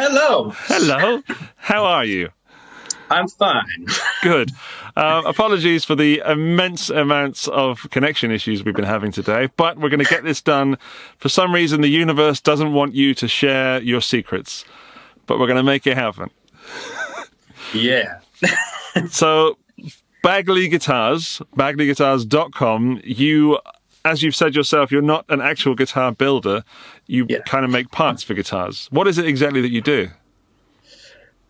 Hello. Hello. How are you? I'm fine. Good. Apologies for the immense amounts of connection issues we've been having today, but we're going to get this done. For some reason, the universe doesn't want you to share your secrets, but we're going to make it happen. Yeah. So, Baguley Guitars, bagleyguitars.com, you, as you've said yourself, you're not an actual guitar builder. You kind of make parts for guitars. What is it exactly that you do?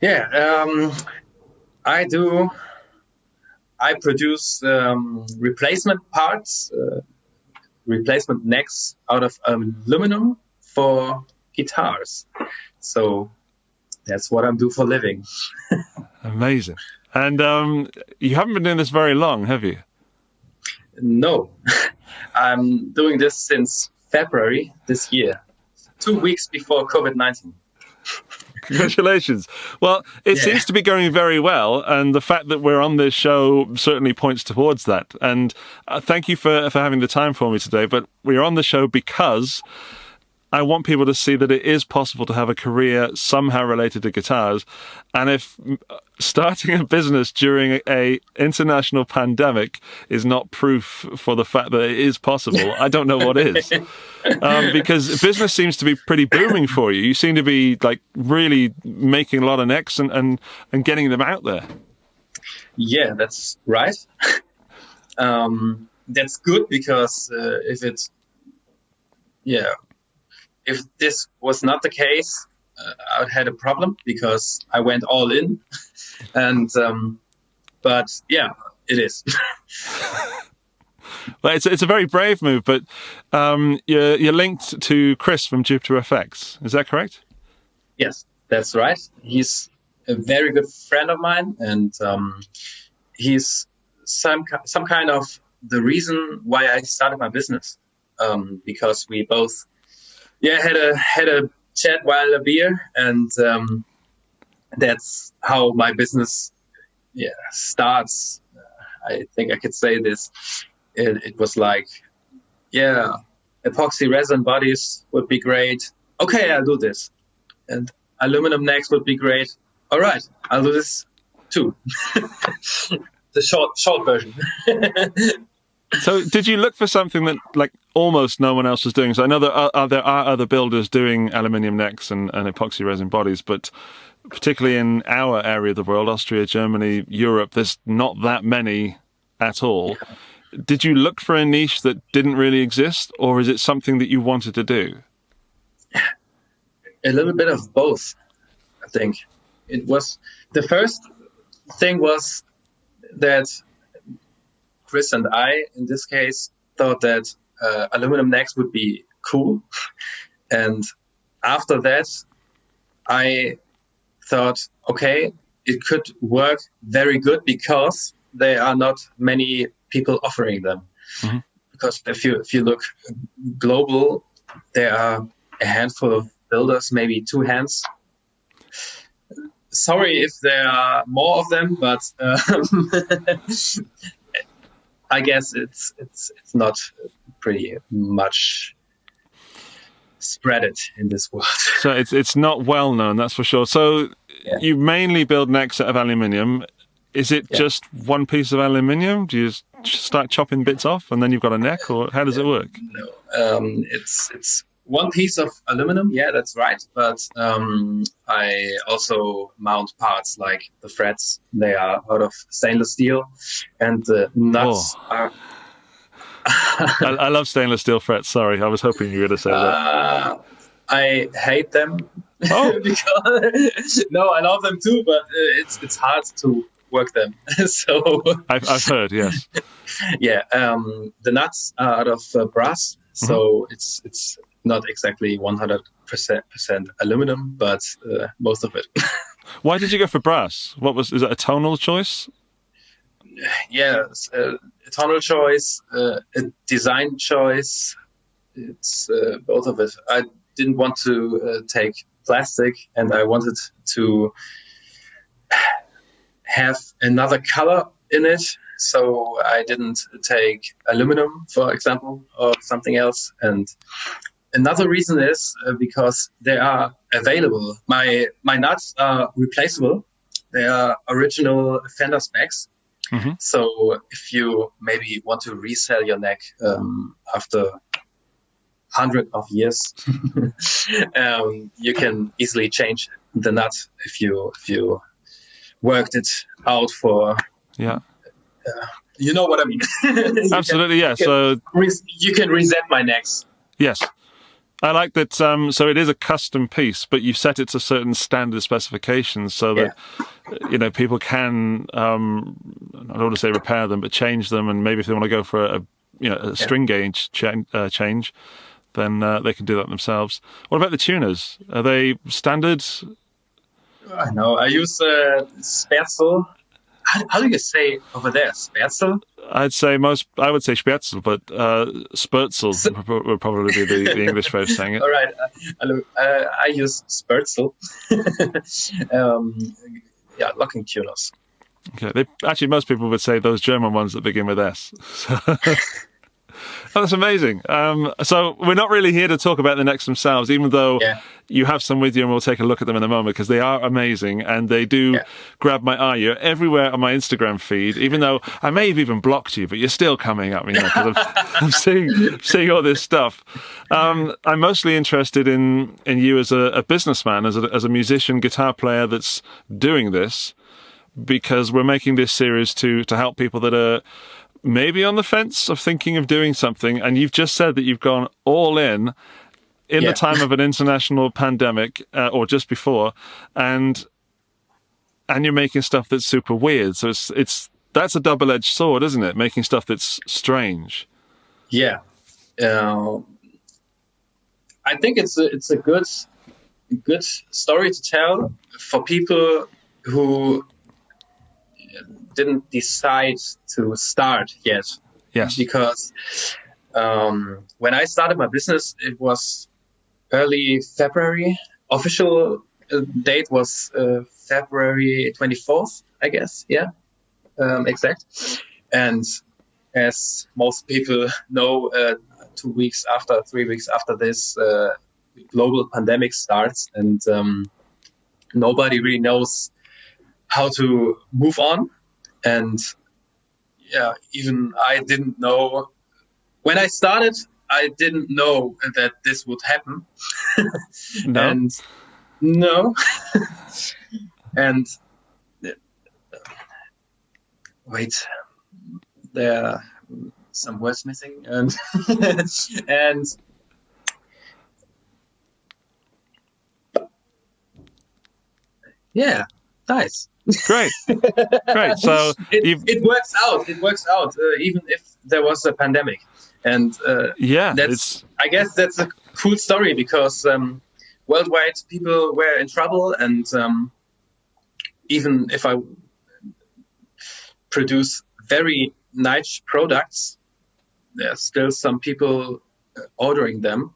Yeah. I produce replacement parts, replacement necks out of aluminum for guitars. So that's what I'm doing for a living. Amazing. And you haven't been doing this very long, have you? No. I'm doing this since February this year, 2 weeks before COVID-19. Congratulations. Well, it seems to be going very well, and the fact that we're on this show certainly points towards that. And thank you for having the time for me today, but we're on the show because I want people to see that it is possible to have a career somehow related to guitars. And if starting a business during a international pandemic is not proof for the fact that it is possible, I don't know what is. Because business seems to be pretty booming for you. You seem to be like really making a lot of necks and getting them out there. Yeah, that's right. That's good because if this was not the case, I would had a problem because I went all in, and but yeah, it is. Well, it's a very brave move, but you're linked to Chris from Jupiter FX. Is that correct? Yes, that's right. He's a very good friend of mine, and he's some kind of the reason why I started my business. Because we both had a chat while a beer, and that's how my business starts. I think I could say this. It was like, epoxy resin bodies would be great. Okay, I'll do this. And aluminum necks would be great. All right, I'll do this too. The short version. So did you look for something that like almost no one else was doing? So I know that there are other builders doing aluminium necks and epoxy resin bodies, but particularly in our area of the world, Austria, Germany, Europe, there's not that many at all. Yeah. Did you look for a niche that didn't really exist, or is it something that you wanted to do? A little bit of both, I think. It was the first thing was that Chris and I, in this case, thought that aluminum necks would be cool. And after that, I thought, okay, it could work very good because there are not many people offering them. Mm-hmm. Because if you look global, there are a handful of builders, maybe 2 hands. Sorry if there are more of them, but I guess it's not pretty much spread in this world. So it's not well known, that's for sure. So you mainly build necks out of aluminium. Is it just one piece of aluminium? Do you just start chopping bits off and then you've got a neck, or how does it work? No, it's one piece of aluminum. Yeah, that's right. But I also mount parts like the frets. They are out of stainless steel, and the nuts are. I love stainless steel frets. Sorry, I was hoping you were going to say that. I hate them. Oh. Because, no, I love them too, but it's hard to work them. So I've heard, yes. Yeah, the nuts are out of brass, so it's not exactly 100% aluminum, but most of it. Why did you go for brass? Is that a tonal choice? Yeah, a tonal choice, a design choice. It's both of it. I didn't want to take plastic, and I wanted to have another color in it. So I didn't take aluminum, for example, or something else. And another reason is because they are available. My nuts are replaceable. They are original Fender specs. Mm-hmm. So if you maybe want to resell your neck after hundreds of years, you can easily change the nut if you worked it out for. Yeah. You know what I mean? Absolutely, yeah. So you can reset my necks. Yes. I like that. So it is a custom piece, but you set it to certain standard specifications so that, people can, I don't want to say repair them, but change them. And maybe if they want to go for a string gauge change, then they can do that themselves. What about the tuners? Are they standard? No, I use Spätzle. How do you say over there? Spätzle? I would say Spätzle, but Spätzle would probably be the English way of saying it. All right. I use Spätzle. Locking tuners. Okay. Most people would say those German ones that begin with S. So. Oh, that's amazing. So we're not really here to talk about the necks themselves, even though you have some with you, and we'll take a look at them in a moment, because they are amazing and they do grab my eye. You're everywhere on my Instagram feed, even though I may have even blocked you, but you're still coming up, because I'm seeing all this stuff. I'm mostly interested in you as a businessman, as a musician, guitar player that's doing this, because we're making this series to help people that are maybe on the fence of thinking of doing something. And you've just said that you've gone all in the time of an international pandemic, or just before, and you're making stuff that's super weird. So that's a double-edged sword, isn't it? Making stuff that's strange. Yeah. I think it's a good story to tell for people who didn't decide to start yet. Yes. Because when I started my business, it was early February. Official date was February 24th, I guess. Yeah, exact. And as most people know, 2 weeks after, 3 weeks after this, global pandemic starts, and nobody really knows how to move on. And even I didn't know when I started. I didn't know that this would happen. No. And no. And wait, there are some words missing, and and yeah, nice. Great. So it works out. It works out, even if there was a pandemic. And I guess that's a cool story, because worldwide people were in trouble, and even if I produce very niche products, there's still some people ordering them,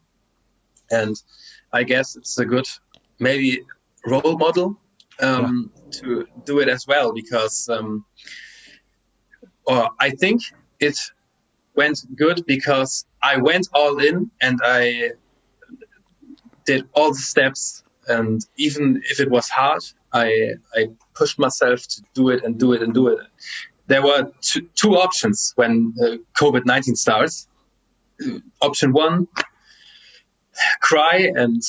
and I guess it's a good maybe role model to do it as well, because I think it went good because I went all in and I did all the steps, and even if it was hard, I pushed myself to do it and do it and do it. There were two options when COVID-19 starts. Option one, cry and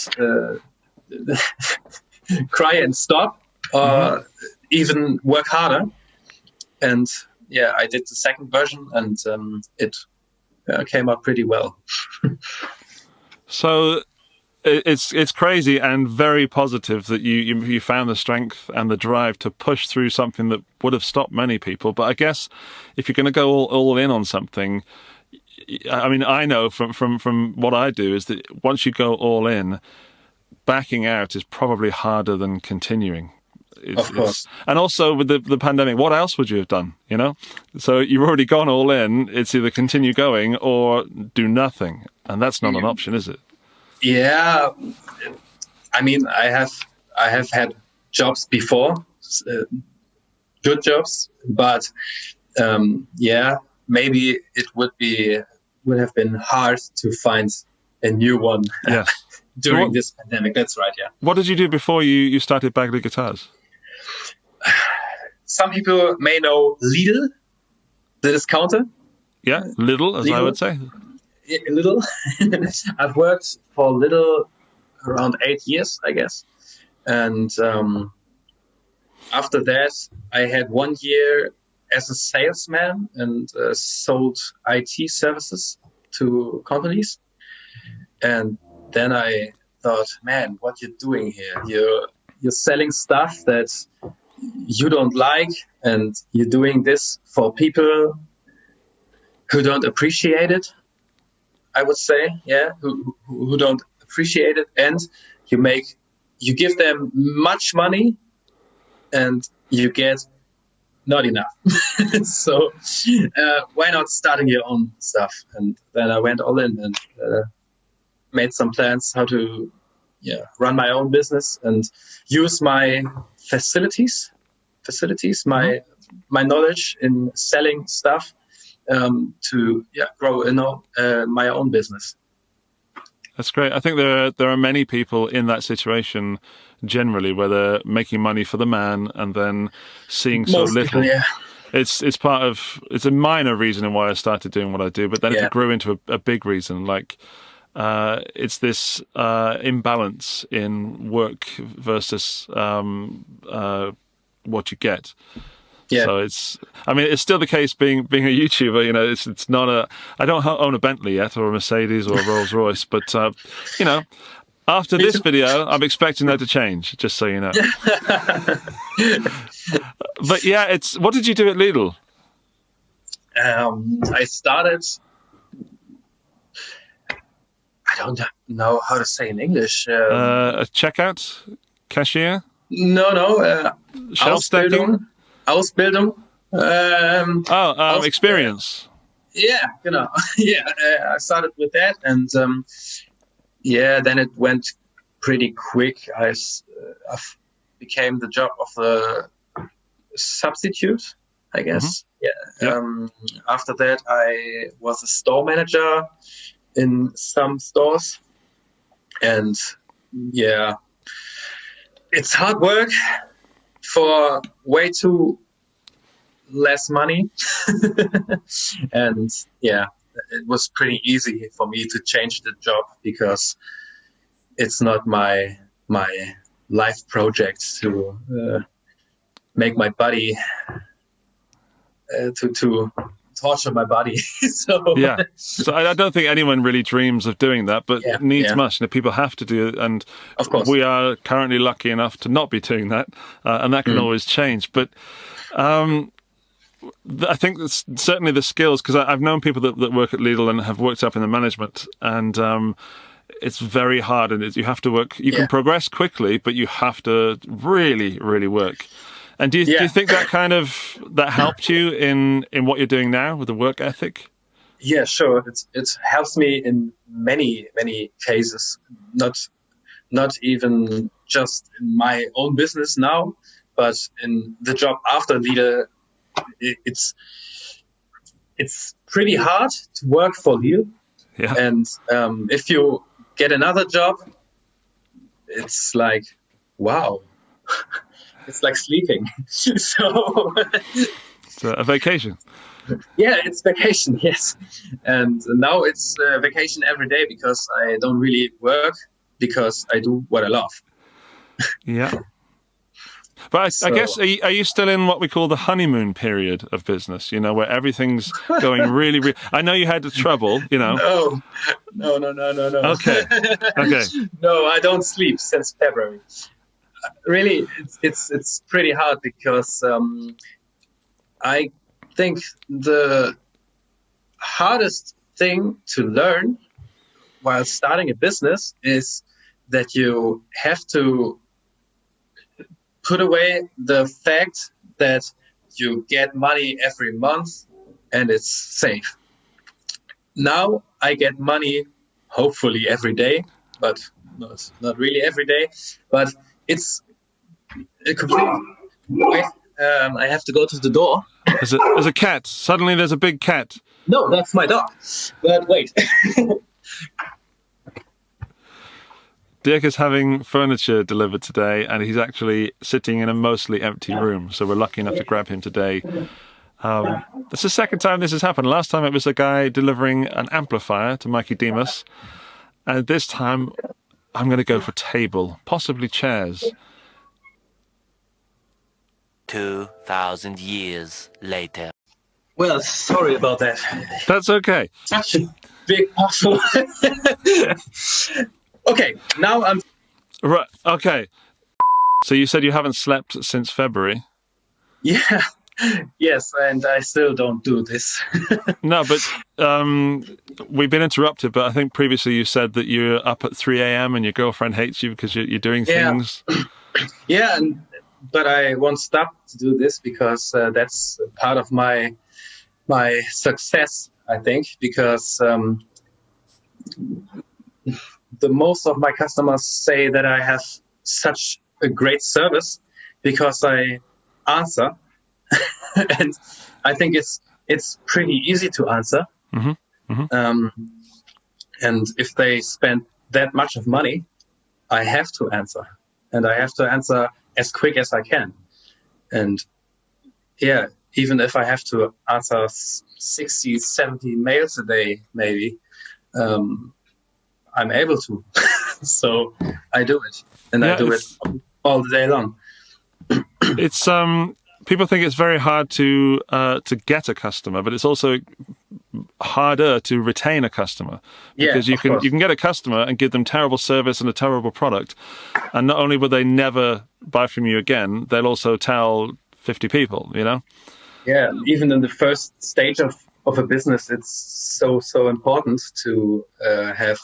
stop, or even work harder. And I did the second version, and it came out pretty well. So it's crazy and very positive that you found the strength and the drive to push through something that would have stopped many people. But I guess if you're going to go all in on something, I mean, I know from what I do is that once you go all in, backing out is probably harder than continuing. Of course. And also with the pandemic, what else would you have done? So you've already gone all in. It's either continue going or do nothing, and that's not an option, is it? Yeah, I mean, I have had jobs before, good jobs, but maybe it would have been hard to find a new one Yes. during this pandemic. That's right, yeah. What did you do before you started Baguley Guitars? Some people may know Lidl, the discounter. Yeah, Lidl, as Lidl. I would say. Yeah, Lidl. I've worked for Lidl around 8 years, I guess. And after that, I had 1 year as a salesman and sold IT services to companies. And then I thought, man, what you're doing here? You're selling stuff that you don't like, and you're doing this for people who don't appreciate it, I would say, yeah, who don't appreciate it, and you give them much money, and you get not enough. So why not starting your own stuff? And then I went all in and made some plans how to run my own business and use my facilities, my knowledge in selling stuff to grow my own business. That's great. I think there are many people in that situation generally where they're making money for the man and then seeing so Most little. people, yeah. It's a minor reason why I started doing what I do, but then it grew into a big reason. Like it's this imbalance in work versus what you get. Yeah. So it's still the case being a YouTuber. You know, it's not I don't own a Bentley yet or a Mercedes or a Rolls Royce, but after this video, I'm expecting that to change. Just so you know. But yeah, what did you do at Lidl? I started. I don't know how to say in English. A checkout, cashier. No. Shelf stacking. Ausbildung. Experience. Yeah, genau. I started with that, and then it went pretty quick. I became the job of the substitute, I guess. Mm-hmm. After that, I was a store manager in some stores, and it's hard work for way too less money. And it was pretty easy for me to change the job because it's not my life project to make my body to torture my body. So I don't think anyone really dreams of doing that, but needs must. People have to do it, and of course we are currently lucky enough to not be doing that, and that can always change. But I think that's certainly the skills, because I've known people that work at Lidl and have worked up in the management, and it's very hard, and you have to work. You can progress quickly, but you have to really, really work. And do you think that helped you in what you're doing now with the work ethic? Yeah, sure. It helps me in many cases. Not even just in my own business now, but in the job after Lidl. It's pretty hard to work for Lidl. Yeah. And if you get another job, it's like, wow. It's like sleeping. So it's a vacation. Yeah, it's vacation, yes. And now it's vacation every day because I don't really work, because I do what I love. Yeah. But I guess, are you still in what we call the honeymoon period of business, where everything's going really, really... I know you had the trouble, No. Okay. No, I don't sleep since February. Really, it's pretty hard because I think the hardest thing to learn while starting a business is that you have to put away the fact that you get money every month and it's safe. Now I get money hopefully every day, but not really every day. But it's a complete... Wait, I have to go to the door. There's a cat. Suddenly there's a big cat. No, that's my dog. But wait. Dirk is having furniture delivered today, and he's actually sitting in a mostly empty room. So we're lucky enough to grab him today. It's the second time this has happened. Last time it was a guy delivering an amplifier to Mikey Demas. And this time I'm going to go for table, possibly chairs. 2,000 years later. Well, sorry about that. That's okay. Such a big puzzle. Okay, now I'm... Right, okay. So you said you haven't slept since February. Yeah, yes, and I still don't do this. No, but we've been interrupted, but I think previously you said that you're up at 3 a.m. and your girlfriend hates you because you're doing things. Yeah, but I won't stop to do this because that's part of my success, I think, because the most of my customers say that I have such a great service because I answer. And I think it's pretty easy to answer. Mm-hmm. Mm-hmm. And if they spend that much of money, I have to answer. And I have to answer as quick as I can. And yeah, even if I have to answer 60, 70 mails a day, maybe, I'm able to. So I do it. And I do it all the day long. It's people think it's very hard to get a customer, but it's also harder to retain a customer because you can get a customer and give them terrible service and a terrible product, and not only will they never buy from you again, they'll also tell 50 people. You know. Yeah, even in the first stage of a business, it's so important to have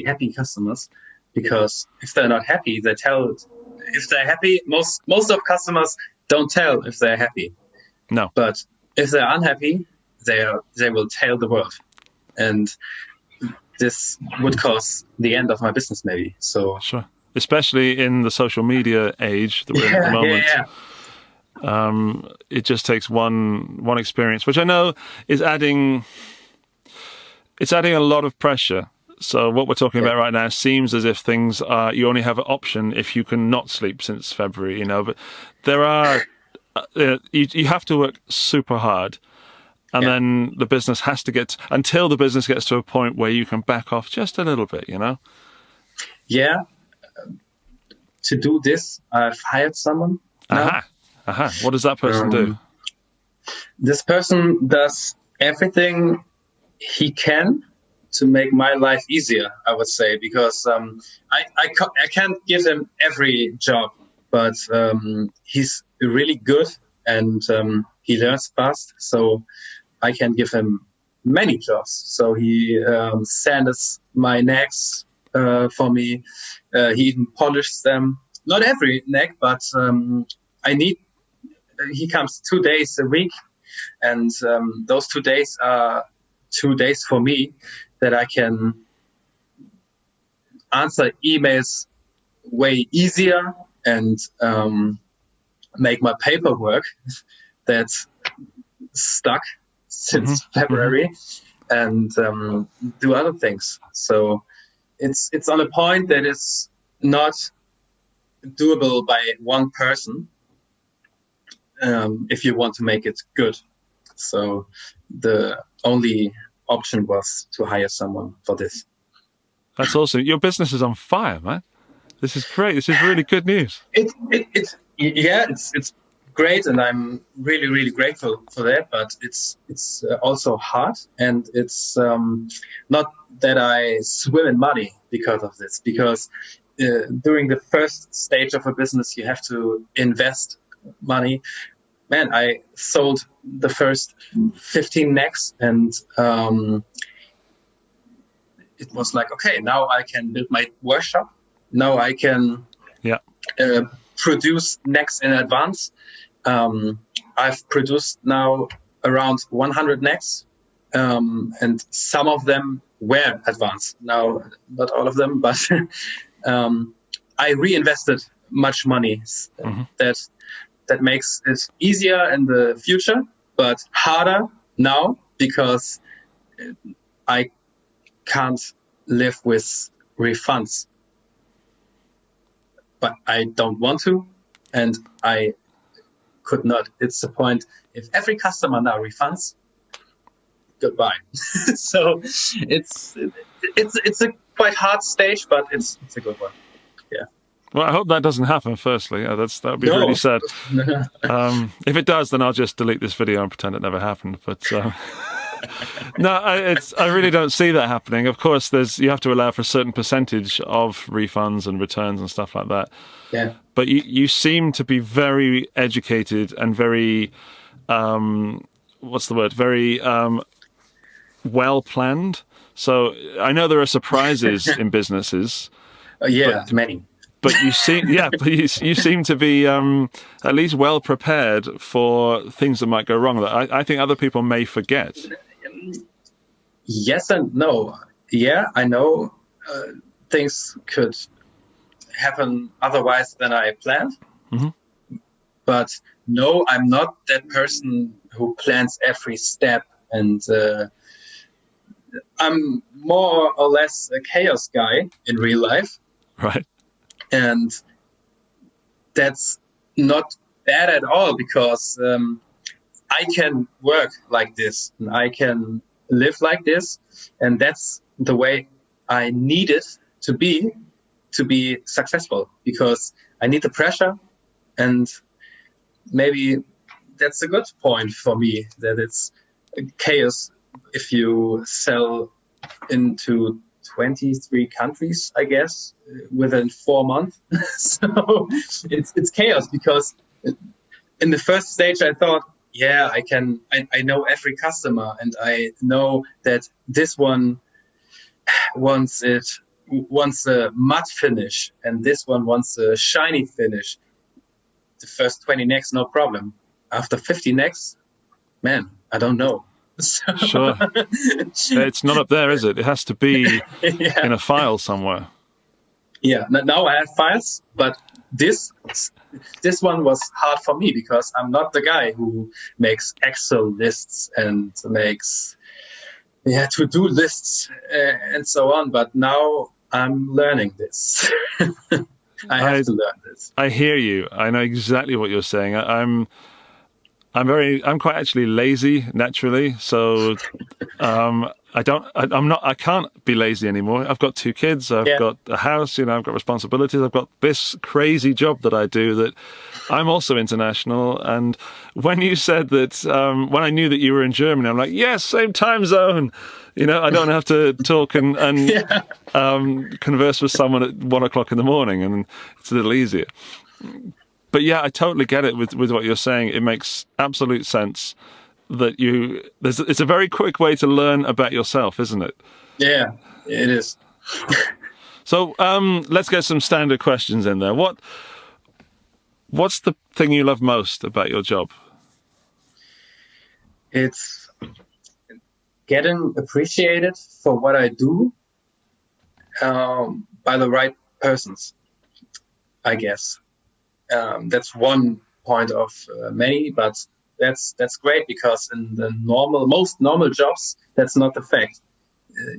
happy customers, because if they're not happy, they tell. If they're happy, most of customers don't tell if they're happy. No. But if they're unhappy, they will tell the world, and this would cause the end of my business, maybe. So sure, especially in the social media age that we're in at the moment. Yeah. It just takes one experience, which I know is adding. It's adding a lot of pressure. So what we're talking about right now seems as if things are, you only have an option if you can not sleep since February, you know, but there are, you have to work super hard, and then the business has to until the business gets to a point where you can back off just a little bit, you know? Yeah. To do this, I've hired someone. What does that person do? This person does everything he can to make my life easier, I would say, because I can't give him every job, but he's really good and he learns fast, so I can give him many jobs. So he sands my necks for me. He even polishes them. Not every neck, but he comes 2 days a week, and those 2 days are 2 days for me that I can answer emails way easier and make my paperwork that's stuck since February and do other things. So it's on a point that is not doable by one person if you want to make it good. So the only option was to hire someone for this. That's awesome. Your business is on fire, man. This is great. This is really good news. It's great, and I'm really, really grateful for that. But it's also hard, and it's not that I swim in money because of this. Because during the first stage of a business, you have to invest money. Man, I sold the first 15 necks, and it was like, okay, now I can build my workshop. Now I can produce necks in advance. I've produced now around 100 necks, and some of them were advanced. Now, not all of them, but I reinvested much money. That makes it easier in the future, but harder now because I can't live with refunds, but I don't want to, and I could not. It's the point. If every customer now refunds, goodbye. So it's a quite hard stage, but it's a good one. Yeah. Well, I hope that doesn't happen. Firstly, that would be really sad. If it does, then I'll just delete this video and pretend it never happened. But no, I really don't see that happening. Of course, you have to allow for a certain percentage of refunds and returns and stuff like that. Yeah. But you seem to be very educated and very what's the word? Very well planned. So I know there are surprises in businesses. Many. But you seem to be at least well prepared for things that might go wrong that I think other people may forget. Yes and no. Yeah, I know things could happen otherwise than I planned. Mm-hmm. But no, I'm not that person who plans every step, and I'm more or less a chaos guy in real life. Right. And that's not bad at all, because I can work like this and I can live like this. And that's the way I need it to be successful, because I need the pressure. And maybe that's a good point for me, that it's chaos if you sell into 23 countries, I guess, within 4 months. So it's chaos, because in the first stage I thought, yeah, I know every customer, and I know that this one wants a matte finish and this one wants a shiny finish. The first 20 necks, no problem. After 50 necks, man, I don't know. So. Sure. It's not up there, is it? It has to be in a file somewhere. Yeah, now I have files, but this one was hard for me, because I'm not the guy who makes Excel lists and makes to-do lists and so on. But now I'm learning this. I have to learn this. I hear you. I know exactly what you're saying. I'm quite actually lazy naturally, so I can't be lazy anymore. I've got 2 kids, I've got a house, I've got responsibilities, I've got this crazy job that I do, that I'm also international. And when you said that, when I knew that you were in Germany, I'm like, yes, same time zone. I don't have to talk and converse with someone at 1 o'clock in the morning, and it's a little easier. But yeah, I totally get it with what you're saying. It makes absolute sense that it's a very quick way to learn about yourself, isn't it? Yeah, it is. So let's get some standard questions in there. What's the thing you love most about your job? It's getting appreciated for what I do by the right persons, I guess. That's one point of many, but that's great, because in the most normal jobs, that's not the fact.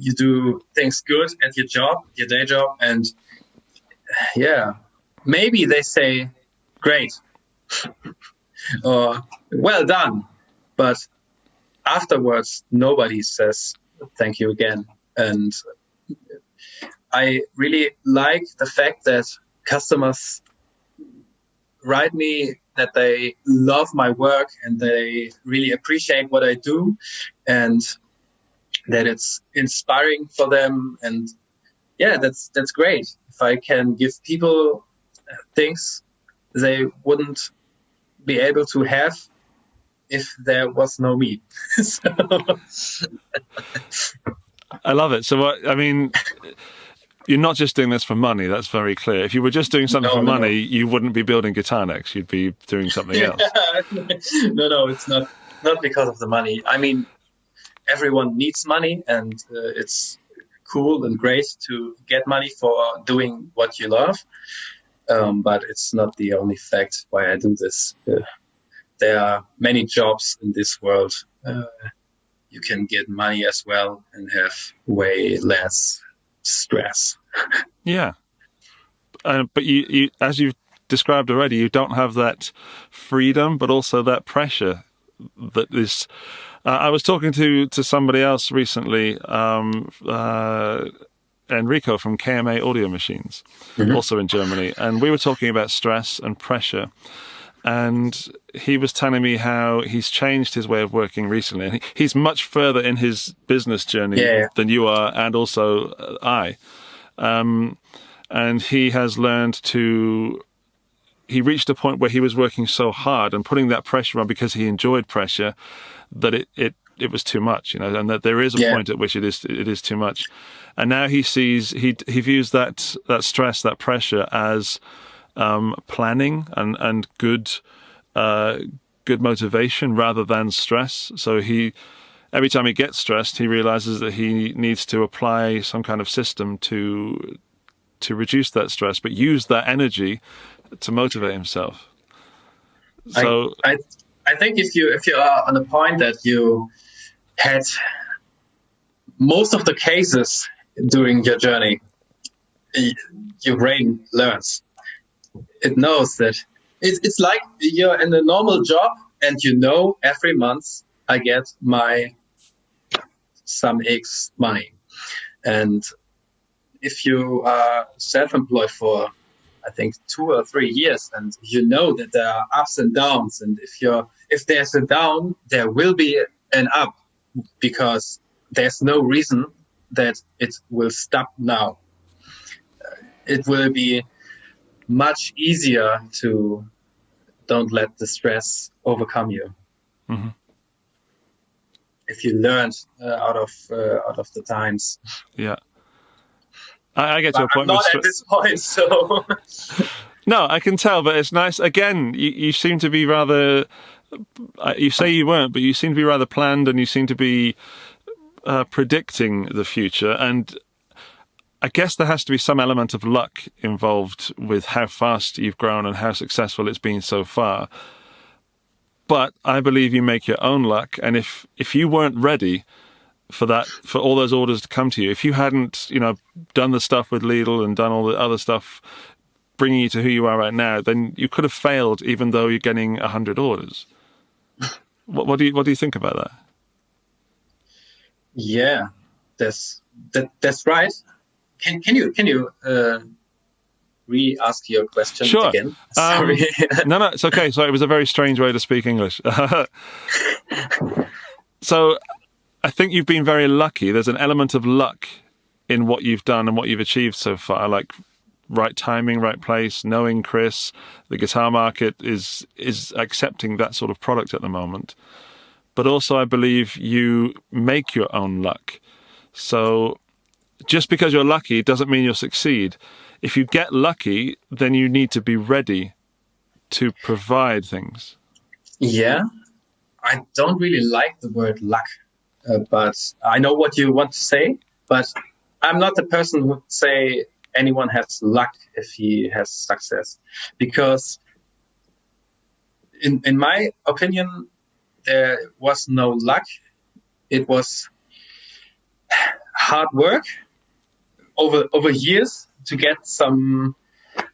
You do things good at your day job, and maybe they say great or well done, but afterwards nobody says thank you again. And I really like the fact that customers write me that they love my work and they really appreciate what I do, and that it's inspiring for them. And that's great. If I can give people things they wouldn't be able to have if there was no me. I love it. So you're not just doing this for money, that's very clear. If you were just doing something for money, you wouldn't be building guitar necks, you'd be doing something else. No, it's not because of the money. I mean, everyone needs money, and it's cool and great to get money for doing what you love. But it's not the only fact why I do this. There are many jobs in this world. You can get money as well and have way less stress. Yeah. But you, as you've described already, you don't have that freedom, but also that pressure that is. I was talking to somebody else recently, Enrico from KMA Audio Machines, also in Germany, and we were talking about stress and pressure. And he was telling me how he's changed his way of working recently. And he's much further in his business journey than you are, and also I. And he has learned he reached a point where he was working so hard and putting that pressure on because he enjoyed pressure that it was too much, and that there is a point at which it is too much. And now he views that stress, that pressure as planning and good motivation rather than stress. So every time he gets stressed, he realizes that he needs to apply some kind of system to reduce that stress, but use that energy to motivate himself. So I think if you are on a point that you had most of the cases during your journey, your brain learns. It knows that it's like you're in a normal job and every month I get my some X money. And if you are self-employed for, I think, 2 or 3 years, and you know that there are ups and downs, and if there's a down, there will be an up, because there's no reason that it will stop now. It will be much easier to don't let the stress overcome you. Mm-hmm. If you learned out of the times. Yeah. I get your point. I'm not at this point, so. No, I can tell, but it's nice. Again, you seem to be rather. You say you weren't, but you seem to be rather planned, and you seem to be predicting the future. And I guess there has to be some element of luck involved with how fast you've grown and how successful it's been so far. But I believe you make your own luck, and if you weren't ready for all those orders to come to you, if you hadn't, done the stuff with Lidl and done all the other stuff bringing you to who you are right now, then you could have failed, even though you're getting 100 orders. What do you think about that? Yeah, that's right. Can you re-ask your question again? Sorry. No, it's okay. So it was a very strange way to speak English. So I think you've been very lucky. There's an element of luck in what you've done and what you've achieved so far, like right timing, right place, knowing Chris. The guitar market is accepting that sort of product at the moment. But also I believe you make your own luck. So just because you're lucky doesn't mean you'll succeed. If you get lucky, then you need to be ready to provide things. Yeah, I don't really like the word luck. But I know what you want to say, but I'm not the person who would say anyone has luck if he has success. Because in my opinion, there was no luck. It was hard work over years to get some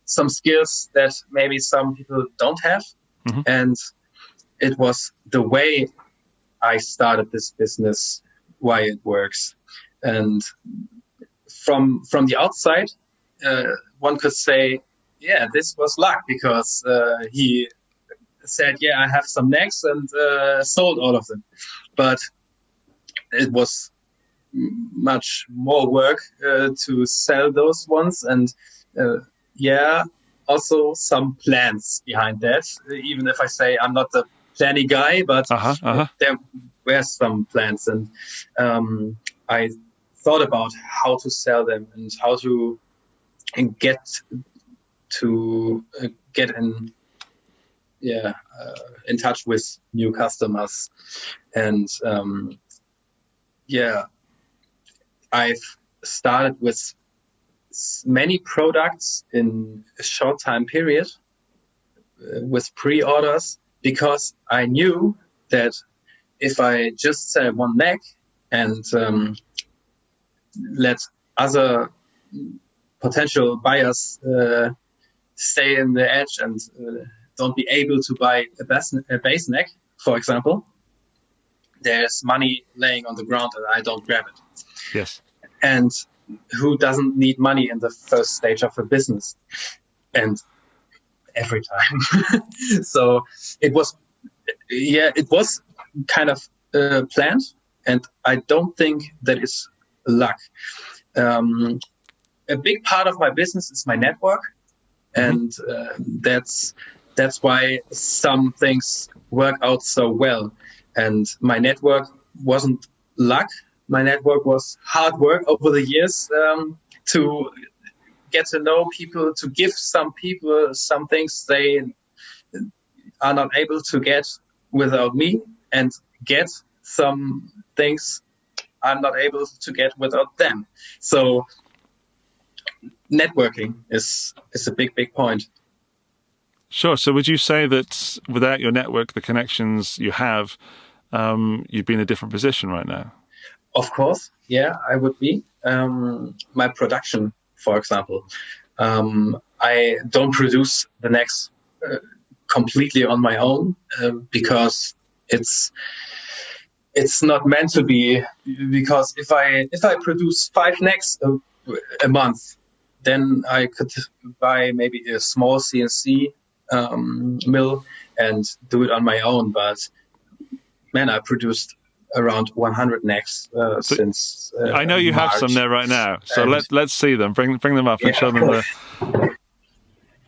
skills that maybe some people don't have. Mm-hmm. And it was the way I started this business, why it works. And from the outside, one could say, yeah, this was luck, because he said, yeah, I have some necks, and sold all of them. But it was much more work to sell those ones, and also some plans behind that. Even if I say I'm not the planning guy, but there were some plans, and I thought about how to sell them and how to get in touch with new customers. And I've started with many products in a short time period with pre-orders, because I knew that if I just sell one neck and let other potential buyers stay in the edge and don't be able to buy a bass neck, for example, there's money laying on the ground and I don't grab it. Yes. And who doesn't need money in the first stage of a business? And every time. So it was kind of planned, and I don't think that is luck. A big part of my business is my network, and that's why some things work out so well. And my network wasn't luck. My network was hard work over the years to get to know people, to give some people some things they are not able to get without me, and get some things I'm not able to get without them. So networking is a big point. Sure. So would you say that without your network, the connections you have, you'd be in a different position right now? Of course. Yeah, I would be. My production, for example, I don't produce the necks completely on my own because it's not meant to be. Because if I produce 5 necks a month, then I could buy maybe a small CNC mill and do it on my own. But man, I produced around 100 necks since I know you March. have some there right now, so let's see them. Bring them up and show them.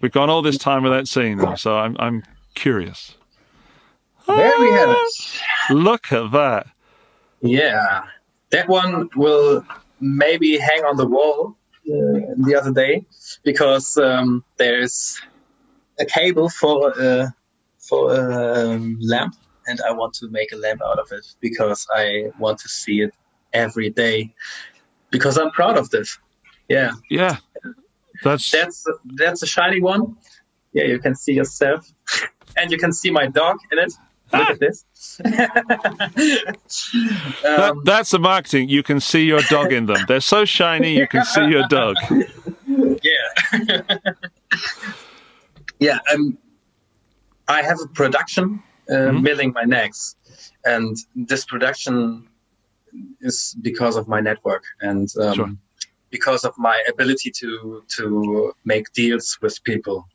We've gone all this time without seeing them, so I'm curious. There we have it. Look at that. Yeah, that one will maybe hang on the wall the other day, because there's a cable for a lamp. And I want to make a lamp out of it because I want to see it every day, because I'm proud of this. Yeah. Yeah. That's a shiny one. Yeah, you can see yourself, and you can see my dog in it. Look at this. That's the marketing. You can see your dog in them. They're so shiny, you can see your dog. Yeah. Yeah. I have a production. Milling my necks, and this production is because of my network and Sure. because of my ability to make deals with people.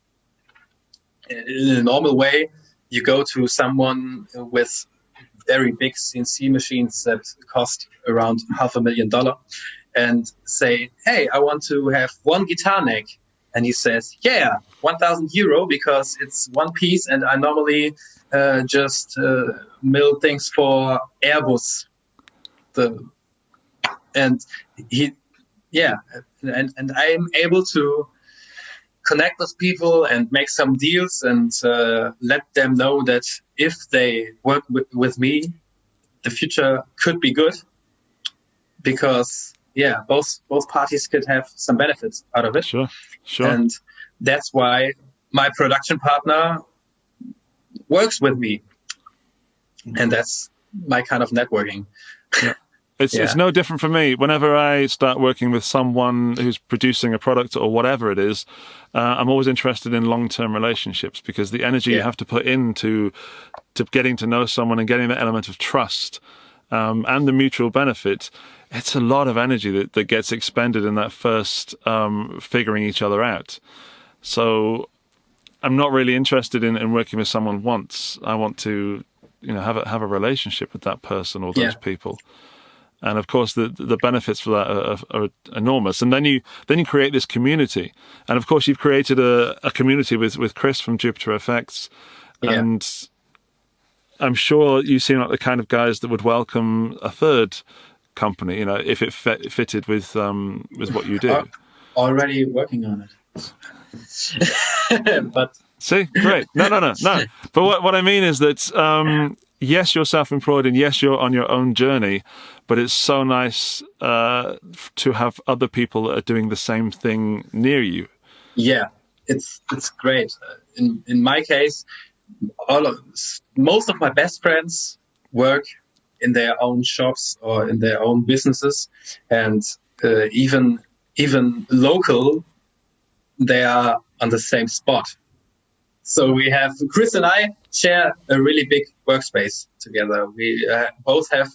In a normal way, you go to someone with very big CNC machines that cost around $500,000 and say, "Hey, I want to have one guitar neck." And he says, "Yeah, €1,000 because it's one piece, and I normally just mill things for Airbus." And I'm able to connect with people and make some deals and let them know that if they work with me, the future could be good, because both parties could have some benefits out of it. Sure. And that's why my production partner works with me, and that's my kind of networking. Yeah. It's no different for me. Whenever I start working with someone who's producing a product or whatever it is, I'm always interested in long-term relationships, because the energy you have to put into getting to know someone and getting that element of trust and the mutual benefit, it's a lot of energy that gets expended in that first figuring each other out. So I'm not really interested in working with someone once. I want to, have a relationship with that person or those people. And of course, the benefits for that are enormous. And then you create this community. And of course, you've created a community with Chris from Jupiter FX. Yeah. And I'm sure you seem like the kind of guys that would welcome a third company, if it fitted with what you do. Already working on it. But see, great. No. But what I mean is that yes, you're self-employed, and yes, you're on your own journey. But it's so nice to have other people that are doing the same thing near you. Yeah, it's great. In my case, most of my best friends work in their own shops or in their own businesses, and even even local, they are on the same spot. So we have Chris and I share a really big workspace together. We both have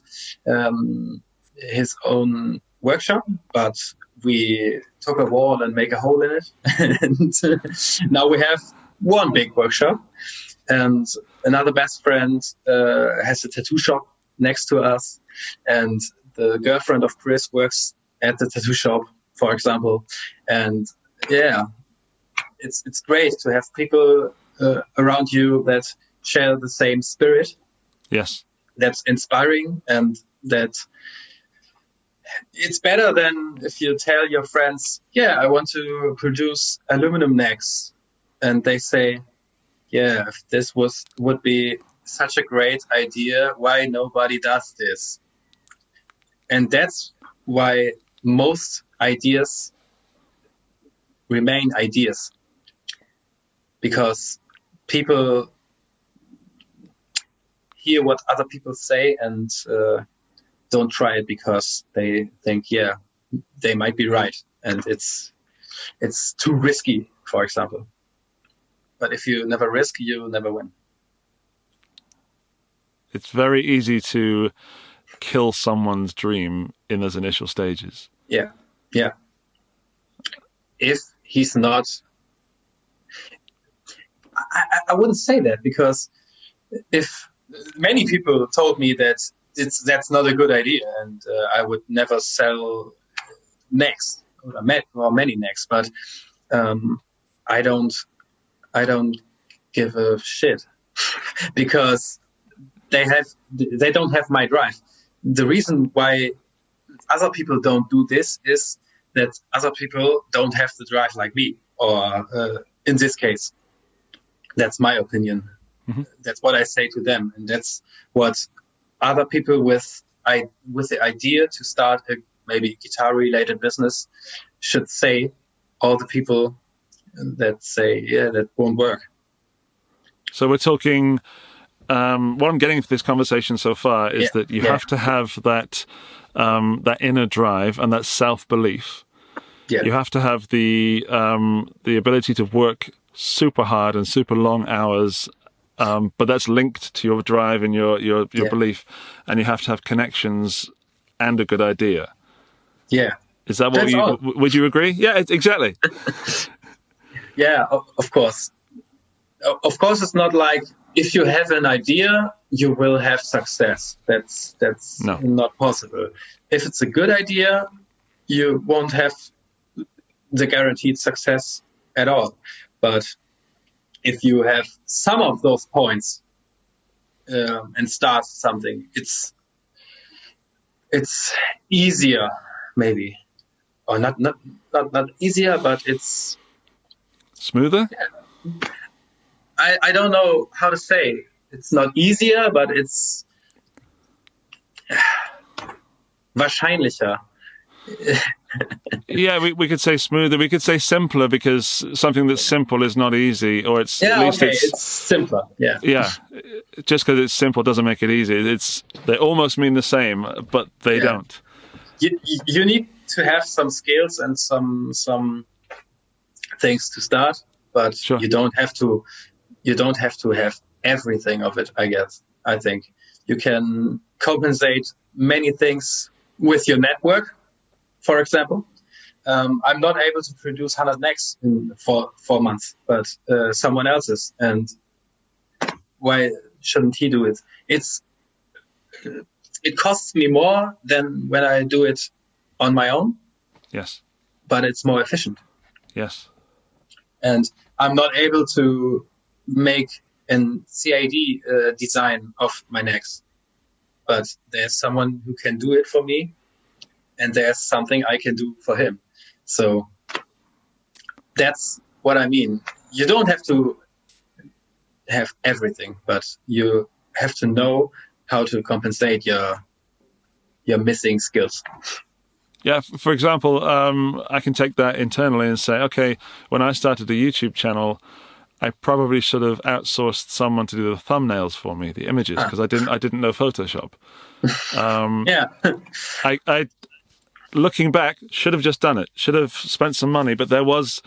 his own workshop, but we took a wall and make a hole in it. And now we have one big workshop. And another best friend has a tattoo shop next to us. And the girlfriend of Chris works at the tattoo shop, for example. And yeah, it's great to have people around you that share the same spirit. Yes. That's inspiring, and that it's better than if you tell your friends, yeah, I want to produce aluminum necks. And they say, yeah, if this would be such a great idea, why nobody does this? And that's why most ideas remain ideas. Because people hear what other people say and don't try it because they think, yeah, they might be right. And it's too risky, for example. But if you never risk, you never win. It's very easy to kill someone's dream in those initial stages. Yeah, yeah. If he's not... I wouldn't say that, because if many people told me that that's not a good idea, and I would never sell necks or many necks, but I don't give a shit because they don't have my drive. The reason why other people don't do this is that other people don't have the drive like me, or in this case, that's my opinion. Mm-hmm. That's what I say to them, and that's what other people with the idea to start a maybe guitar-related business should say. All the people that say, yeah, that won't work. So we're talking. What I'm getting from this conversation so far is that you have to have that inner drive and that self-belief. Yeah. You have to have the ability to work super hard and super long hours, but that's linked to your drive and your belief, and you have to have connections and a good idea. Yeah. Is that what would you agree? Yeah, exactly. Yeah, of course. Of course, it's not like if you have an idea, you will have success. That's not possible. If it's a good idea, you won't have the guaranteed success at all. But if you have some of those points and start something, it's easier, maybe, or not easier, but it's smoother. Yeah. I don't know how to say. It's not easier, but it's wahrscheinlicher. Yeah, we could say smoother. We could say simpler, because something that's simple is not easy, or it's at least it's simpler. Yeah. Yeah. Just because it's simple doesn't make it easy. They almost mean the same, but they don't. You need to have some skills and some things to start, but sure. You don't have to have everything of it. I think you can compensate many things with your network. For example, I'm not able to produce 100 necks in 4 months, but someone else is. And why shouldn't he do it? It costs me more than when I do it on my own. Yes. But it's more efficient. Yes. And I'm not able to make an CAD design of my necks. But there's someone who can do it for me. And there's something I can do for him. So that's what I mean. You don't have to have everything, but you have to know how to compensate your missing skills. Yeah, for example, I can take that internally and say, okay, when I started a YouTube channel, I probably should have outsourced someone to do the thumbnails for me, the images, because I didn't know Photoshop. Yeah. looking back, should have just done it. Should have spent some money, but there was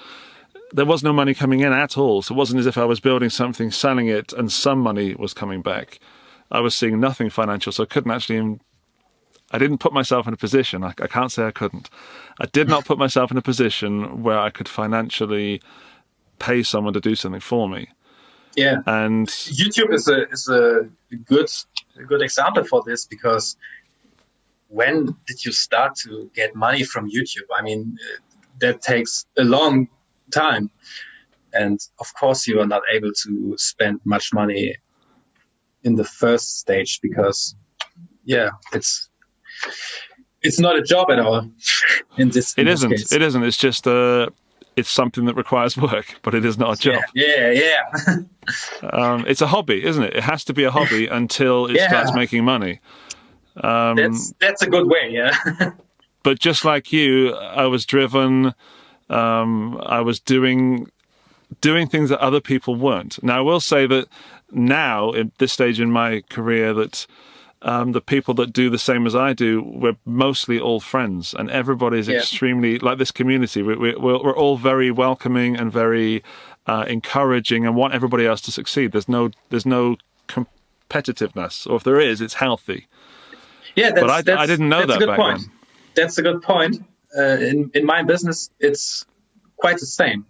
no money coming in at all. So it wasn't as if I was building something, selling it, and some money was coming back. I was seeing nothing financial, so I couldn't actually. I didn't put myself in a position. I can't say I couldn't. I did not put myself in a position where I could financially pay someone to do something for me. Yeah, and YouTube is a good example for this, because when did you start to get money from YouTube? I mean, that takes a long time, and of course you are not able to spend much money in the first stage, because it's not a job at all. It isn't. It's just it's something that requires work, but it is not a job. Yeah. It's a hobby, isn't it? It has to be a hobby until it starts making money. That's a good way, yeah. But just like you, I was driven. I was doing things that other people weren't. Now, I will say that now, at this stage in my career, that the people that do the same as I do, we're mostly all friends, and everybody's extremely, like this community, we're all very welcoming and very encouraging and want everybody else to succeed. There's no competitiveness, or if there is, it's healthy. Yeah, but I didn't know that back then. That's a good point. In my business, it's quite the same.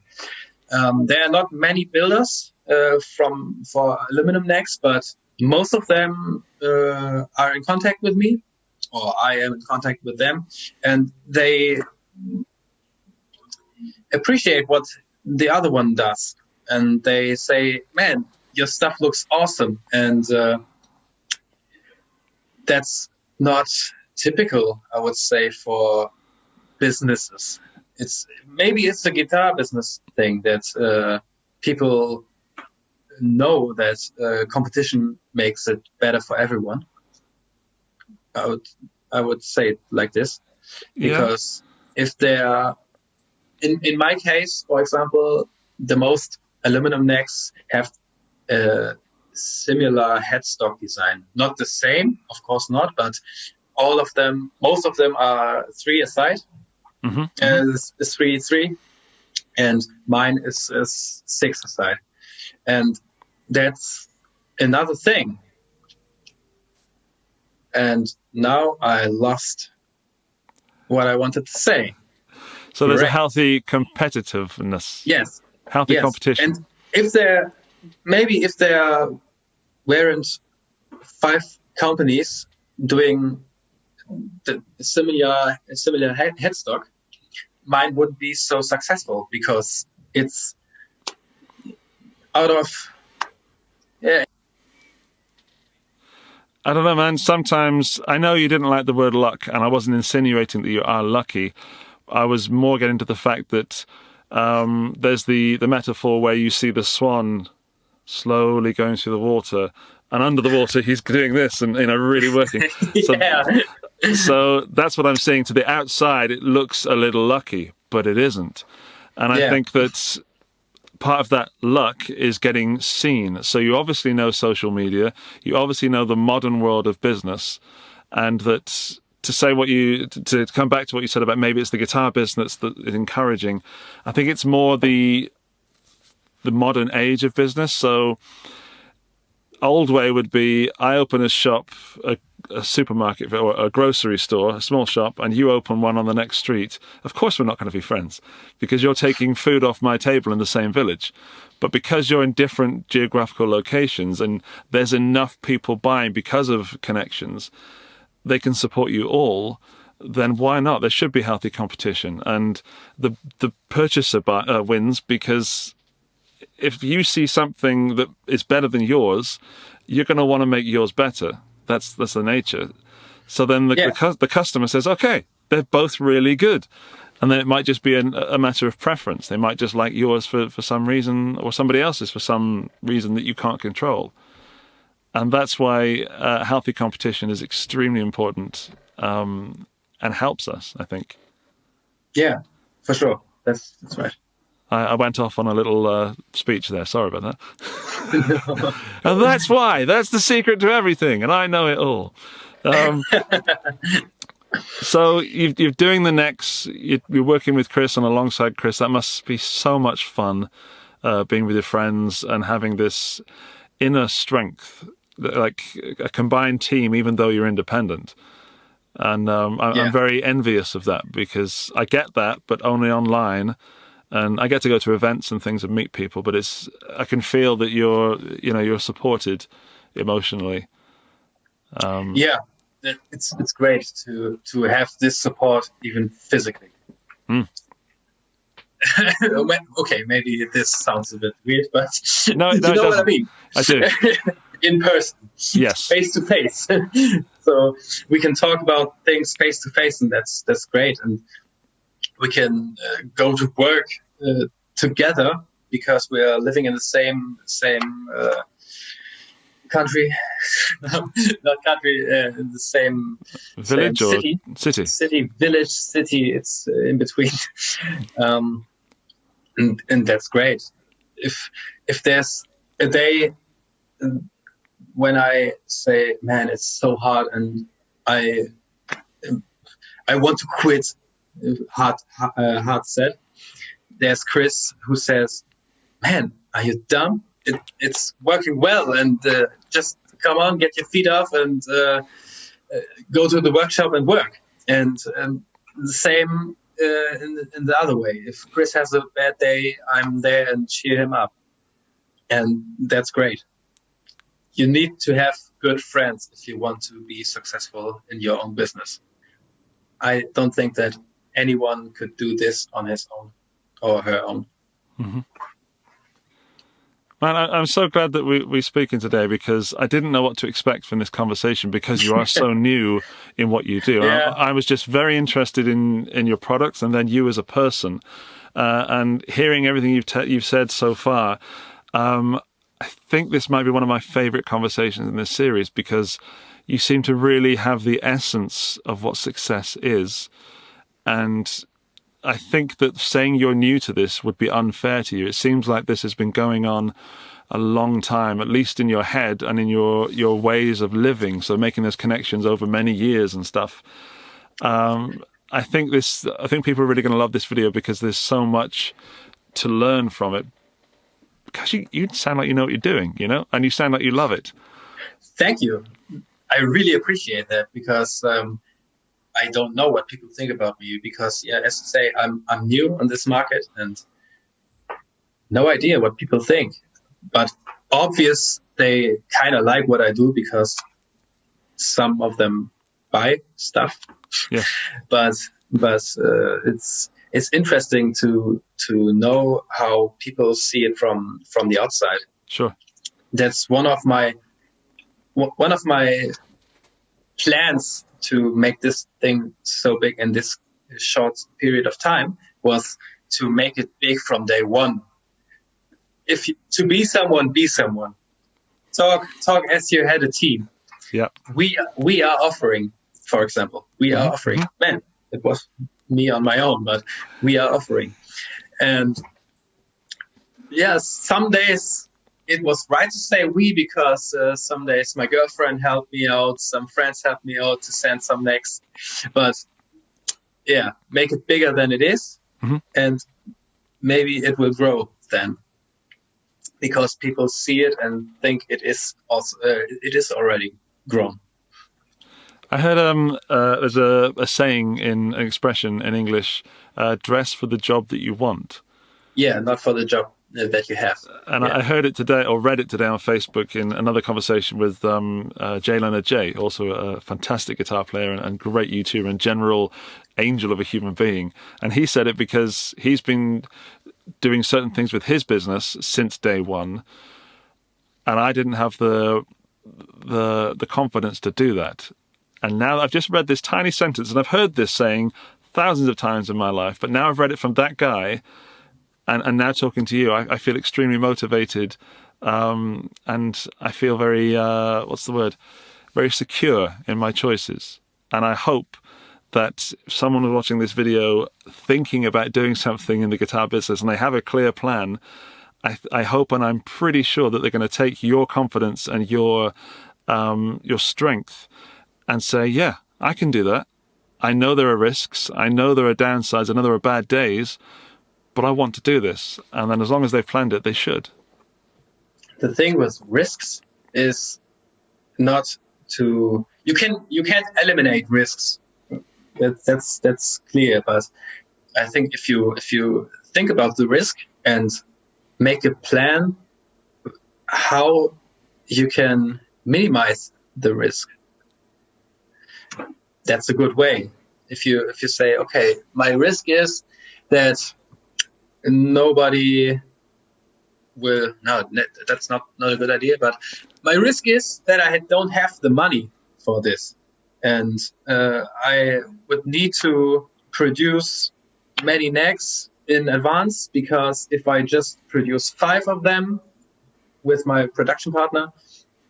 There are not many builders for aluminum necks, but most of them are in contact with me, or I am in contact with them, and they appreciate what the other one does. And they say, man, your stuff looks awesome. And that's not typical, I would say, for businesses. It's a guitar business thing that people know that competition makes it better for everyone. I would say it like this, because if they're in my case, for example, the most aluminum necks have a similar headstock design. Not the same, of course not, but most of them are 3 aside, is 3-3, and mine is 6 aside. And that's another thing. And now I lost what I wanted to say. So there's a healthy competitiveness. Yes. Healthy competition. And if there weren't 5 companies doing the similar headstock, mine wouldn't be so successful, because it's out of I don't know, man. Sometimes, I know you didn't like the word luck, and I wasn't insinuating that you are lucky. I was more getting to the fact that there's the metaphor where you see the swan slowly going through the water, and under the water he's doing this and really working. So that's what I'm saying. To the outside, it looks a little lucky, but it isn't. And I think that part of that luck is getting seen. So you obviously know social media, you obviously know the modern world of business, and that to come back to what you said about maybe it's the guitar business that is encouraging. I think it's more the modern age of business. So old way would be, I open a shop, a supermarket or a grocery store, a small shop, and you open one on the next street. Of course we're not going to be friends, because you're taking food off my table in the same village. But because you're in different geographical locations and there's enough people buying because of connections, they can support you all, then why not? There should be healthy competition. And the purchaser wins, because if you see something that is better than yours, you're going to want to make yours better. That's the nature. So then the customer says, okay, they're both really good. And then it might just be a matter of preference. They might just like yours for some reason, or somebody else's for some reason that you can't control. And that's why healthy competition is extremely important and helps us, I think. Yeah, for sure. That's right. I went off on a little speech there. Sorry about that. And that's why. That's the secret to everything. And I know it all. So you're doing the necks. You're working with Chris and alongside Chris. That must be so much fun, being with your friends and having this inner strength, like a combined team, even though you're independent. And I'm very envious of that, because I get that, but only online. And I get to go to events and things and meet people, but I can feel that you're supported emotionally. It's great to have this support even physically. Okay, maybe this sounds a bit weird, but no, you know what I mean. I do. In person, yes, face to face. So we can talk about things face to face, and that's great. And we can go to work together because we are living in the same country, not country, in the same village same or city, village, city. It's in between, and that's great. If there's a day when I say, man, it's so hard, and I want to quit, hard set. There's Chris who says, man, are you dumb? It's working well, and just come on, get your feet off, and go to the workshop and work. And the same in the other way. If Chris has a bad day, I'm there and cheer him up, and that's great. You need to have good friends if you want to be successful in your own business. I don't think that anyone could do this on his own or her own. Mm-hmm. Man, I'm so glad that we're speaking today, because I didn't know what to expect from this conversation, because you are so new in what you do. Yeah. I was just very interested in your products, and then you as a person, and hearing everything you've said so far. I think this might be one of my favorite conversations in this series, because you seem to really have the essence of what success is. And I think that saying you're new to this would be unfair to you. It seems like this has been going on a long time, at least in your head and in your ways of living. So making those connections over many years and stuff. I think people are really going to love this video, because there's so much to learn from it. Because you sound like you know what you're doing, and you sound like you love it. Thank you. I really appreciate that, because I don't know what people think about me, because, as I say, I'm new on this market and no idea what people think. But obvious they kind of like what I do, because some of them buy stuff. Yeah. But it's interesting to know how people see it from the outside. Sure. That's one of my plans to make this thing so big in this short period of time, was to make it big from day one. To be someone, be someone. Talk as you had a team. Yeah. We are offering, for example, man, it was me on my own, but we are offering. And some days it was right to say we, because some days my girlfriend helped me out, some friends helped me out to send some necks. But make it bigger than it is, and maybe it will grow then, because people see it and think it is also it is already grown. I heard there's a saying, an expression in English, dress for the job that you want. Yeah, not for the job that you have. And I heard it today, or read it today on Facebook in another conversation with Jay Leonard J, also a fantastic guitar player and great YouTuber and general angel of a human being. And he said it because he's been doing certain things with his business since day one, and I didn't have the confidence to do that. And now I've just read this tiny sentence, and I've heard this saying thousands of times in my life, but now I've read it from that guy, and now talking to you, I feel extremely motivated, and I feel very, very secure in my choices. And I hope that if someone was watching this video thinking about doing something in the guitar business and they have a clear plan, I hope, and I'm pretty sure, that they're going to take your confidence and your strength and say, yeah, I can do that. I know there are risks, I know there are downsides, I know there are bad days, but I want to do this. And then as long as they've planned it, they should. The thing with risks is not to, you can't eliminate risks. That's clear. But I think if you think about the risk and make a plan how you can minimize the risk, that's a good way. If you say, okay, my risk is that nobody will, no, that's not a good idea, but my risk is that I don't have the money for this, and I would need to produce many necks in advance, because if I just produce 5 of them with my production partner,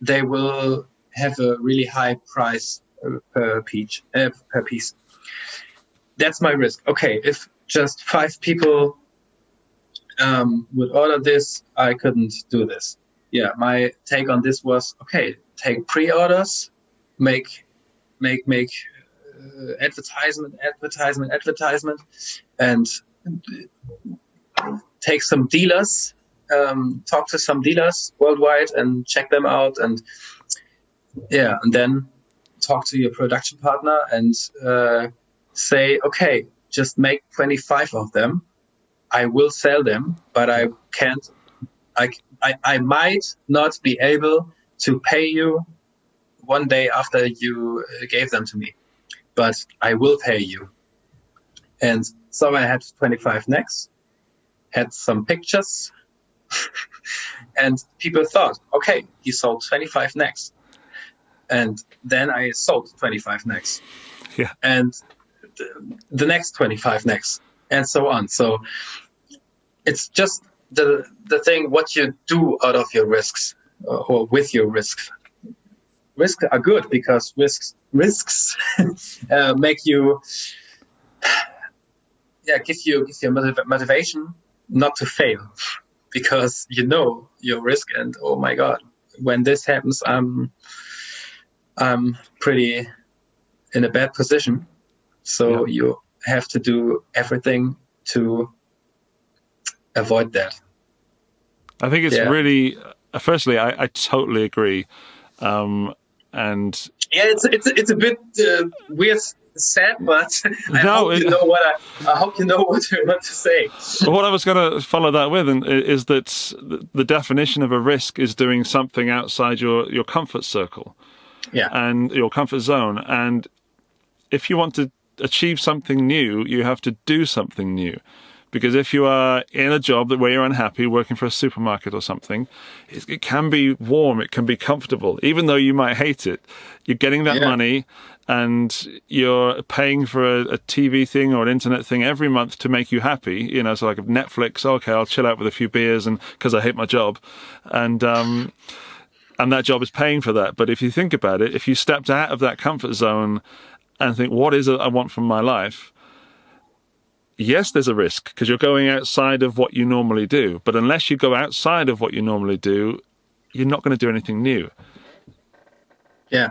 they will have a really high price per piece. That's my risk. Okay, if just 5 people would order this, I couldn't do this. Yeah, my take on this was, okay, take pre-orders, make advertisement, and take some dealers, talk to some dealers worldwide and check them out, and then talk to your production partner and say, okay, just make 25 of them. I will sell them, but I can't. I might not be able to pay you one day after you gave them to me, but I will pay you. And so I had 25 necks, had some pictures, and people thought, okay, he sold 25 necks. And then I sold 25 necks. Yeah. And the next 25 necks, and so on. So it's just the thing, what you do out of your risks, or with your risks. Risks are good because risks make you, give you motivation not to fail, because you know your risk, and oh my God, when this happens, I'm pretty in a bad position. So you have to do everything to avoid that. I think it's really, firstly, I totally agree. And it's a bit weird, sad, but I hope you know what to say. What I was going to follow that with is that the definition of a risk is doing something outside your comfort circle, and your comfort zone. And if you want to achieve something new, you have to do something new. Because if you are in a job where you're unhappy, working for a supermarket or something, it can be warm, it can be comfortable. Even though you might hate it, you're getting that money and you're paying for a TV thing or an internet thing every month to make you happy. So like Netflix, okay, I'll chill out with a few beers and because I hate my job. And that job is paying for that. But if you think about it, if you stepped out of that comfort zone and think, what is it I want from my life? Yes, there's a risk because you're going outside of what you normally do. But unless you go outside of what you normally do, you're not going to do anything new. Yeah.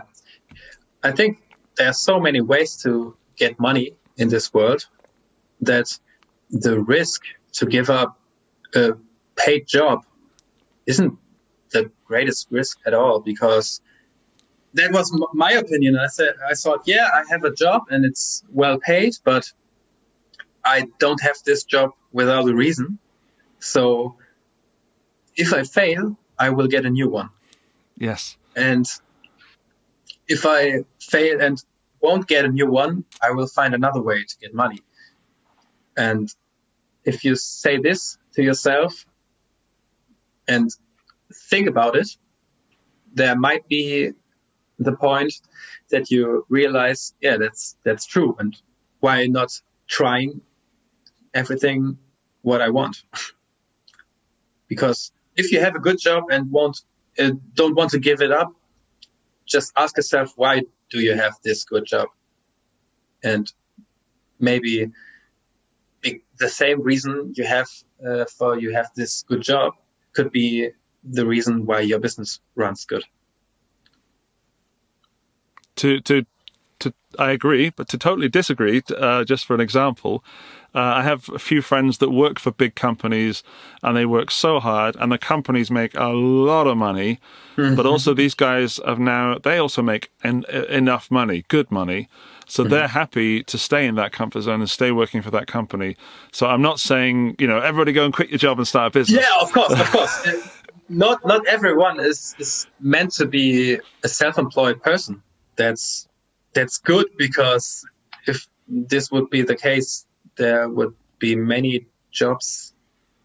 I think there are so many ways to get money in this world that the risk to give up a paid job isn't the greatest risk at all, because that was my opinion. I thought, I have a job and it's well paid, but I don't have this job without a reason. So if I fail, I will get a new one. Yes. And if I fail and won't get a new one, I will find another way to get money. And if you say this to yourself and think about it, there might be the point that you realize, that's true. And why not trying everything what I want? Because if you have a good job and don't want to give it up, just ask yourself, why do you have this good job? And maybe the same reason you have this good job could be the reason why your business runs good. To I agree, but to totally disagree, just for an example, I have a few friends that work for big companies, and they work so hard, and the companies make a lot of money, but also these guys they also make enough money, good money, so they're happy to stay in that comfort zone and stay working for that company. So I'm not saying, everybody go and quit your job and start a business. Yeah, of course. Not everyone is meant to be a self-employed person. That's good, because if this would be the case, there would be many jobs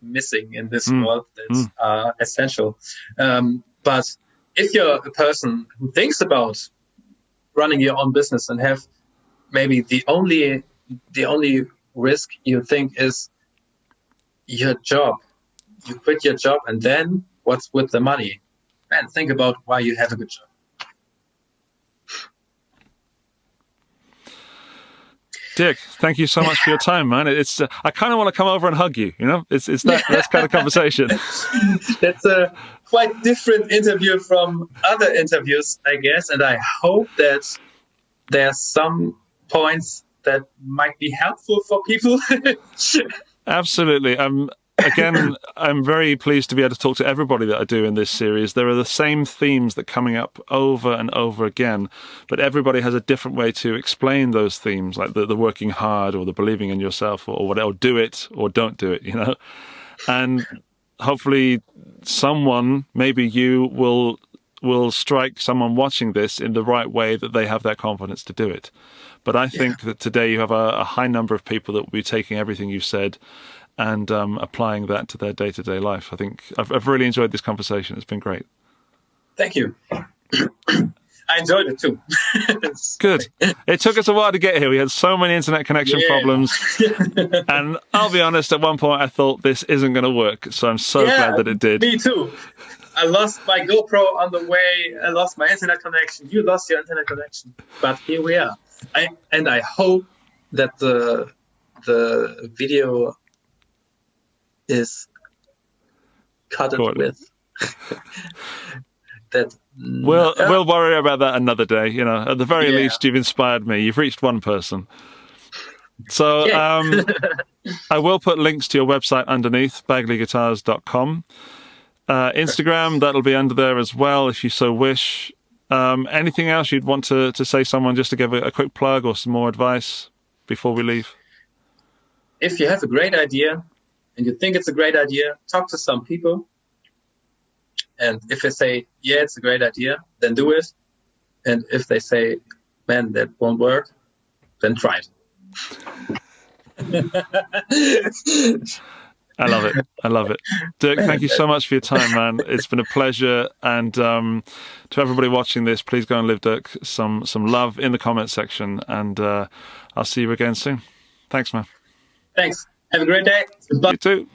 missing in this world that are essential. But if you're a person who thinks about running your own business and have maybe the only risk you think is your job, you quit your job, and then what's with the money? Man, think about why you have a good job. Dirk, thank you so much for your time, man. It's I kind of want to come over and hug you. It's that kind of conversation. That's a quite different interview from other interviews, I guess, and I hope that there's some points that might be helpful for people. Absolutely. Again, I'm very pleased to be able to talk to everybody that I do in this series. There are the same themes that are coming up over and over again, but everybody has a different way to explain those themes, like the working hard or the believing in yourself or whatever, or do it or don't do it, And hopefully someone, maybe you, will strike someone watching this in the right way that they have that confidence to do it. But I think that today you have a high number of people that will be taking everything you said and applying that to their day-to-day life. I think I've really enjoyed this conversation. It's been great. Thank you. I enjoyed it too. Good. It took us a while to get here. We had so many internet connection problems. And I'll be honest, at one point I thought this isn't going to work. So I'm so glad that it did. Me too. I lost my GoPro on the way. I lost my internet connection. You lost your internet connection. But here we are. I hope that the video is cut with. That we'll worry about that another day. At the very least, you've inspired me. You've reached one person. So I will put links to your website underneath, bagleyguitars.com. Instagram, that'll be under there as well if you so wish. Anything else you'd want to say someone, just to give a quick plug or some more advice before we leave? If you have a great idea and you think it's a great idea, talk to some people. And if they say, yeah, it's a great idea, then do it. And if they say, man, that won't work, then try it. I love it. Dirk, thank you so much for your time, man. It's been a pleasure. And to everybody watching this, please go and leave Dirk some love in the comment section. And I'll see you again soon. Thanks, man. Thanks. Have a great day. Bye. You too.